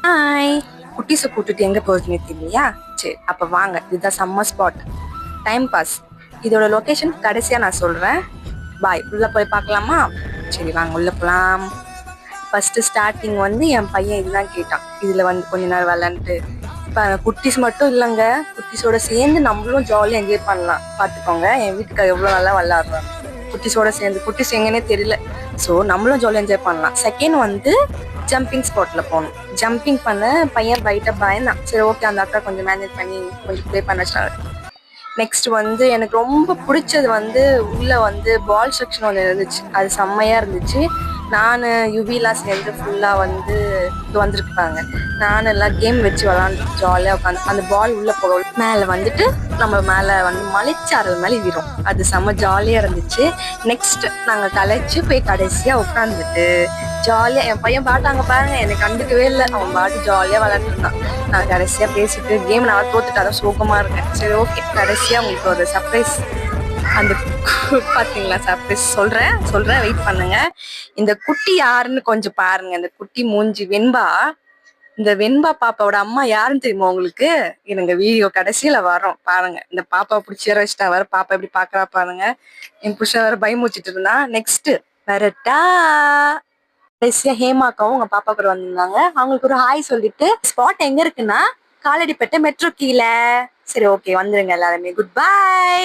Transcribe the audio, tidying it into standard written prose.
Hi. குட்டீஸை கூட்டிட்டு எங்க போகுதுன்னு தெரியலையா? சரி, அப்ப வாங்க, இதுதான் சம்மர் ஸ்பாட். Time pass. இதோட லொகேஷன் கடைசியா நான் சொல்றேன். பாய். உள்ள போய் பார்க்கலாமா? சரி வாங்க, உள்ள போலாம். ஃபர்ஸ்ட் ஸ்டார்டிங் வந்து என் பையன் இதுதான் கேட்டான், இதுல வந்து கொஞ்ச நேரம் விளையாண்டுட்டு. இப்ப குட்டீஸ் மட்டும் இல்லைங்க, குட்டீஸோட சேர்ந்து நம்மளும் ஜாலியா என்ஜாய் பண்ணலாம். பாத்துக்கோங்க என் வீட்டுக்கு எவ்வளவு நல்லா விளையாடுறாங்க குட்டீஸோட சேர்ந்து. குட்டீஸ் எங்கன்னே தெரியல. ஸோ நம்மளும் ஜாலியாக என்ஜாய் பண்ணலாம். செகண்ட் வந்து ஜம்பிங் ஸ்பாட்ல போகணும். ஜம்பிங் பண்ண பையன் பைட்டா பயந்தான். சரி ஓகே, அந்த அக்கா கொஞ்சம் மேனேஜ் பண்ணி கொஞ்சம் ப்ளே பண்ண வச்சாங்க. நெக்ஸ்ட் வந்து எனக்கு ரொம்ப பிடிச்சது வந்து உள்ள வந்து பால் செக்ஷன் ஒன்று இருந்துச்சு. அது செம்மையா இருந்துச்சு. நான் யுவிலாம் சேர்ந்து ஃபுல்லாக வந்து இது வந்திருப்பாங்க. நான் எல்லாம் கேம் வச்சு விளாண்டு ஜாலியாக உட்காந்து அந்த பால் உள்ள போக மேலே வந்துட்டு நம்ம மேலே வந்து மலைச்சாரல் மேலே விடும். அது செம்ம ஜாலியாக இருந்துச்சு. நெக்ஸ்ட் நாங்கள் கலைச்சு போய் கடைசியாக உட்காந்துட்டு ஜாலியாக என் பையன் பாட்டாங்க பாருங்க, எனக்கு கண்டுக்கவே இல்லை. அவன் பாட்டு ஜாலியாக விளாண்டுருந்தான். நான் கடைசியாக பேசிட்டு கேம் நான் தோத்துட்டாதான் சோகமாக இருக்கேன். சரி ஓகே, கடைசியாக உங்களுக்கு ஒரு சர்ப்ரைஸ் அந்த பாத்தீங்களா? சர்ப்ரைஸ் சொல்றேன் வெயிட் பண்ணுங்க. இந்த குட்டி யாருன்னு கொஞ்சம் பாருங்க. இந்த குட்டி மூஞ்சி வெண்பா. இந்த வெண்பா பாப்பாவோட அம்மா யாருன்னு தெரியுமா உங்களுக்கு? எனக்கு வீடியோ கடைசியில வரும் பாருங்க. இந்த பாப்பா பிடிச்சி வச்சுட்டா வர. பாப்பா எப்படி பாக்குறா பாருங்க. என் புருஷன் வேற பயமுச்சிட்டு இருந்தா. நெக்ஸ்ட் வரட்டா. கடைசியா ஹேமாக்காவும் உங்க பாப்பா கூட வந்திருந்தாங்க. அவங்களுக்கு ஒரு ஹாய் சொல்லிட்டு ஸ்பாட் எங்க இருக்குன்னா காலடிப்பட்ட மெட்ரோ கீழே. சரி ஓகே, வந்துருங்க எல்லாருமே. Good bye.